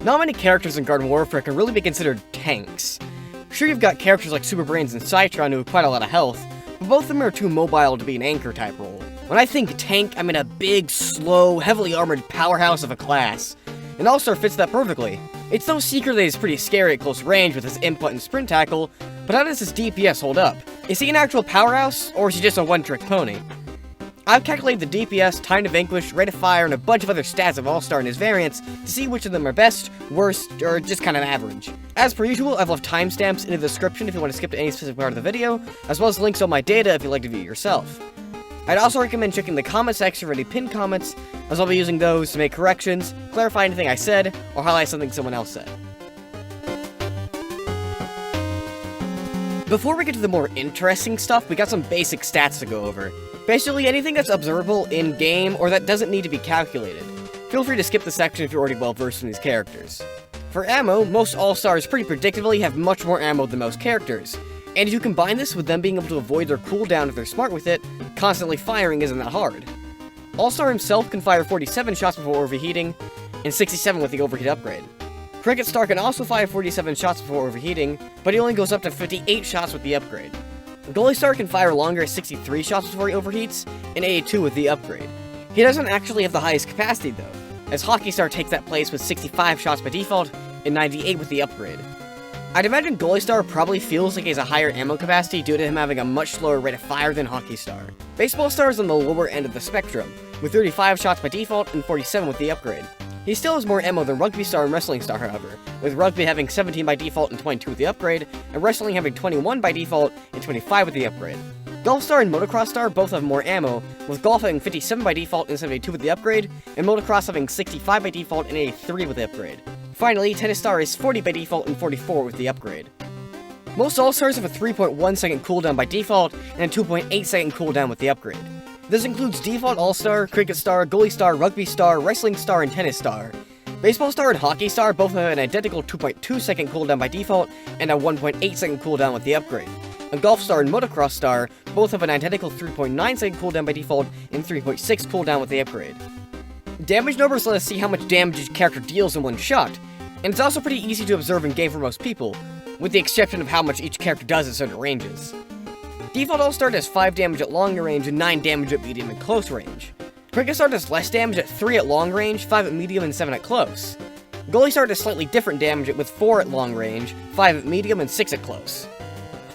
Not many characters in Garden Warfare can really be considered tanks. Sure, you've got characters like Super Brains and Citron who have quite a lot of health, but both of them are too mobile to be an anchor type role. When I think tank, I mean a big, slow, heavily armored powerhouse of a class. And All-Star fits that perfectly. It's no secret that he's pretty scary at close range with his input and sprint tackle, but how does his DPS hold up? Is he an actual powerhouse, or is he just a one-trick pony? I've calculated the DPS, time to vanquish, rate of fire, and a bunch of other stats of All-Star and his variants to see which of them are best, worst, or just kind of average. As per usual, I've left timestamps in the description if you want to skip to any specific part of the video, as well as links on my data if you'd like to view it yourself. I'd also recommend checking the comment section for any pinned comments, as I'll be using those to make corrections, clarify anything I said, or highlight something someone else said. Before we get to the more interesting stuff, we got some basic stats to go over. Basically, anything that's observable in-game or that doesn't need to be calculated. Feel free to skip the section if you're already well versed in these characters. For ammo, most All-Stars pretty predictably have much more ammo than most characters. And if you combine this with them being able to avoid their cooldown if they're smart with it, constantly firing isn't that hard. All-Star himself can fire 47 shots before overheating, and 67 with the overheat upgrade. Cricket Star can also fire 47 shots before overheating, but he only goes up to 58 shots with the upgrade. Goalie Star can fire longer at 63 shots before he overheats, and 82 with the upgrade. He doesn't actually have the highest capacity though, as Hockey Star takes that place with 65 shots by default, and 98 with the upgrade. I'd imagine Goalie Star probably feels like he has a higher ammo capacity due to him having a much slower rate of fire than Hockey Star. Baseball Star is on the lower end of the spectrum, with 35 shots by default and 47 with the upgrade. He still has more ammo than Rugby Star and Wrestling Star, however, with Rugby having 17 by default and 22 with the upgrade, and Wrestling having 21 by default and 25 with the upgrade. Golf Star and Motocross Star both have more ammo, with Golf having 57 by default and 72 with the upgrade, and Motocross having 65 by default and 83 with the upgrade. Finally, Tennis Star is 40 by default and 44 with the upgrade. Most All-Stars have a 3.1 second cooldown by default, and a 2.8 second cooldown with the upgrade. This includes Default All-Star, Cricket Star, Goalie Star, Rugby Star, Wrestling Star, and Tennis Star. Baseball Star and Hockey Star both have an identical 2.2 second cooldown by default, and a 1.8 second cooldown with the upgrade. And Golf Star and Motocross Star both have an identical 3.9 second cooldown by default, and 3.6 cooldown with the upgrade. Damage numbers let us see how much damage each character deals in one shot, and it's also pretty easy to observe in-game for most people, with the exception of how much each character does at certain ranges. Default All-Star does 5 damage at long range and 9 damage at medium and close range. Cricket Star does less damage at 3 at long range, 5 at medium, and 7 at close. Goalie Star does slightly different damage with 4 at long range, 5 at medium, and 6 at close.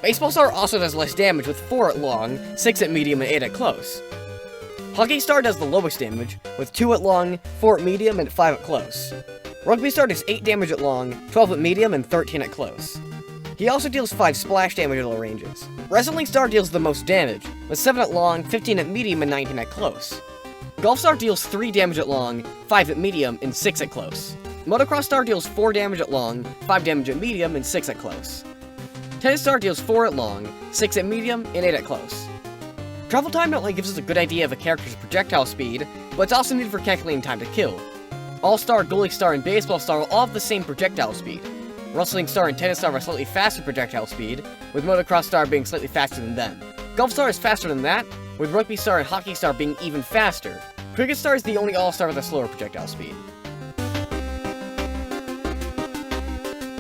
Baseball Star also does less damage with 4 at long, 6 at medium, and 8 at close. Hockey Star does the lowest damage, with 2 at long, 4 at medium, and 5 at close. Rugby Star does 8 damage at long, 12 at medium, and 13 at close. He also deals 5 splash damage at low ranges. Wrestling Star deals the most damage, with 7 at long, 15 at medium, and 19 at close. Golf Star deals 3 damage at long, 5 at medium, and 6 at close. Motocross Star deals 4 damage at long, 5 damage at medium, and 6 at close. Tennis Star deals 4 at long, 6 at medium, and 8 at close. Travel time not only gives us a good idea of a character's projectile speed, but it's also needed for calculating time to kill. All-Star, Goalie Star, and Baseball Star all have the same projectile speed. Wrestling Star and Tennis Star have slightly faster projectile speed, with Motocross Star being slightly faster than them. Golf Star is faster than that, with Rugby Star and Hockey Star being even faster. Cricket Star is the only All-Star with a slower projectile speed.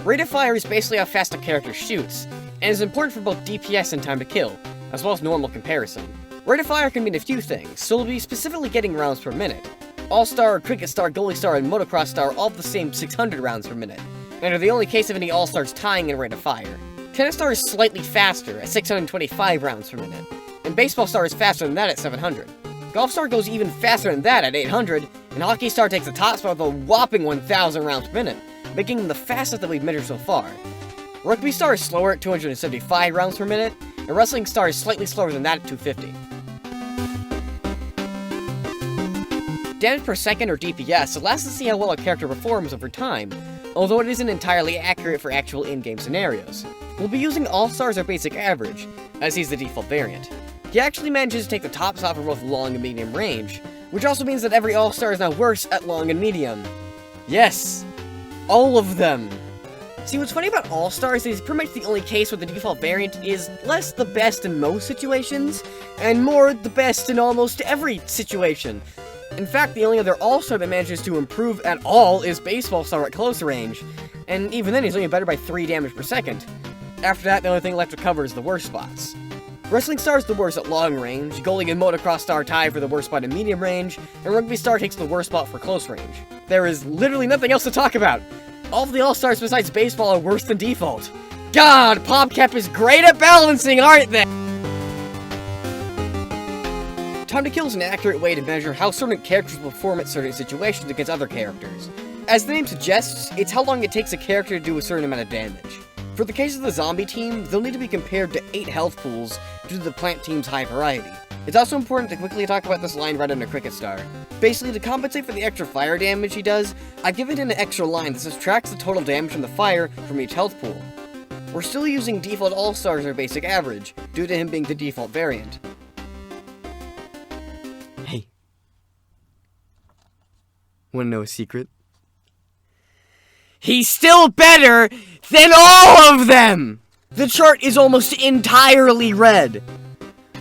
Rate of fire is basically how fast a character shoots, and is important for both DPS and time to kill, as well as normal comparison. Rate of fire can mean a few things, so we'll be specifically getting rounds per minute. All-Star, Cricket Star, Goalie Star, and Motocross Star all have the same 600 rounds per minute, and are the only case of any All-Stars tying in rate of fire. Tennis Star is slightly faster at 625 rounds per minute, and Baseball Star is faster than that at 700. Golf Star goes even faster than that at 800, and Hockey Star takes the top spot with a whopping 1,000 rounds per minute, making him the fastest that we've measured so far. Rugby Star is slower at 275 rounds per minute, and Wrestling Star is slightly slower than that at 250. Damage per second, or DPS, allows us to see how well a character performs over time, although it isn't entirely accurate for actual in-game scenarios. We'll be using All-Star as our basic average, as he's the default variant. He actually manages to take the top spot for both long and medium range, which also means that every All-Star is now worse at long and medium. Yes! All of them! See, what's funny about All-Stars is pretty much the only case where the default variant is less the best in most situations, and more the best in almost every situation. In fact, the only other All-Star that manages to improve at all is Baseball Star at close range, and even then he's only better by 3 damage per second. After that, the only thing left to cover is the worst spots. Wrestling Star is the worst at long range, Goalie and Motocross Star tie for the worst spot in medium range, and Rugby Star takes the worst spot for close range. There is literally nothing else to talk about! All of the All-Stars besides Baseball are worse than default. God, PopCap is great at balancing, aren't they? Time to Kill is an accurate way to measure how certain characters will perform at certain situations against other characters. As the name suggests, it's how long it takes a character to do a certain amount of damage. For the case of the zombie team, they'll need to be compared to 8 health pools due to the plant team's high variety. It's also important to quickly talk about this line right under Cricket Star. Basically, to compensate for the extra fire damage he does, I've given him an extra line that subtracts the total damage from the fire from each health pool. We're still using default All-Stars as our basic average, due to him being the default variant. Hey. Wanna know a secret? He's still better than all of them! The chart is almost entirely red!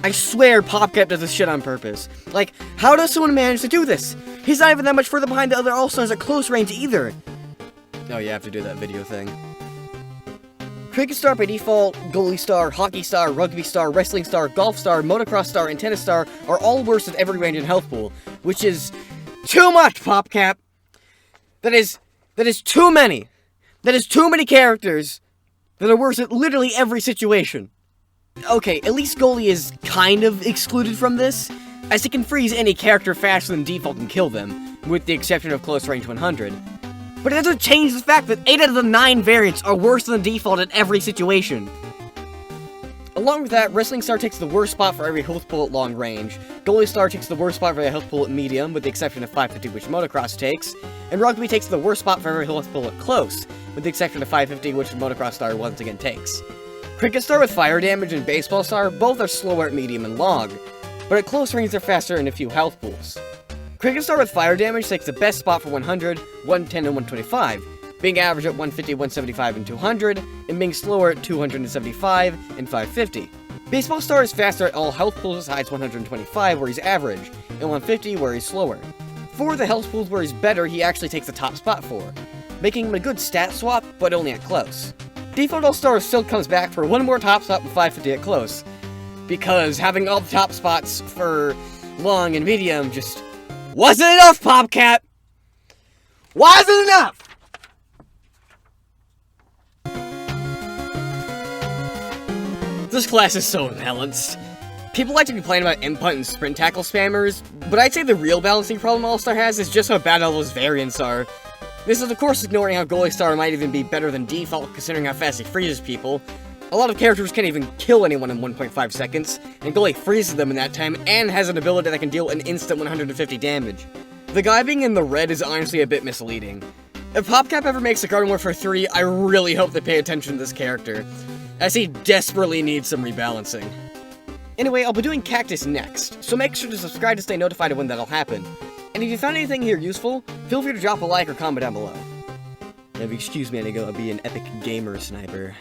I swear PopCap does this shit on purpose. Like, how does someone manage to do this? He's not even that much further behind the other All-Stars at close range either! Oh, you have to do that video thing. Cricket Star by default, Goalie Star, Hockey Star, Rugby Star, Wrestling Star, Golf Star, Motocross Star, and Tennis Star are all worse at every range in health pool, which is too much, PopCap! That is too many! That is too many characters that are worse at literally every situation. Okay, at least Goalie is kind of excluded from this, as he can freeze any character faster than default and kill them, with the exception of Close Range 100. But it doesn't change the fact that 8 out of the 9 variants are worse than default at every situation. Along with that, Wrestling Star takes the worst spot for every health pool at long range, Goalie Star takes the worst spot for every health pool at medium, with the exception of 550, which Motocross takes, and Rugby takes the worst spot for every health pool at close, with the exception of 550, which Motocross Star once again takes. Cricket Star with fire damage and Baseball Star both are slower at medium and long, but at close range they're faster in a few health pools. Cricket Star with fire damage takes the best spot for 100, 110, and 125, being average at 150, 175, and 200, and being slower at 275 and 550. Baseball Star is faster at all health pools besides 125, where he's average, and 150, where he's slower. For the health pools where he's better, he actually takes the top spot for, making him a good stat swap, but only at close. Default All-Star still comes back for one more top spot with 550 at close, because having all the top spots for long and medium just wasn't enough, PopCap! Wasn't enough! This class is so imbalanced. People like to complain about input and sprint tackle spammers, but I'd say the real balancing problem All-Star has is just how bad all those variants are. This is of course ignoring how Goalie Star might even be better than default considering how fast he freezes people. A lot of characters can't even kill anyone in 1.5 seconds, and Goalie freezes them in that time and has an ability that can deal an instant 150 damage. The guy being in the red is honestly a bit misleading. If PopCap ever makes a Garden Warfare 3, I really hope they pay attention to this character, as he desperately needs some rebalancing. Anyway, I'll be doing Cactus next, so make sure to subscribe to stay notified of when that'll happen. And if you found anything here useful, feel free to drop a like or comment down below. Now, if you excuse me, I'm gonna be an epic gamer sniper.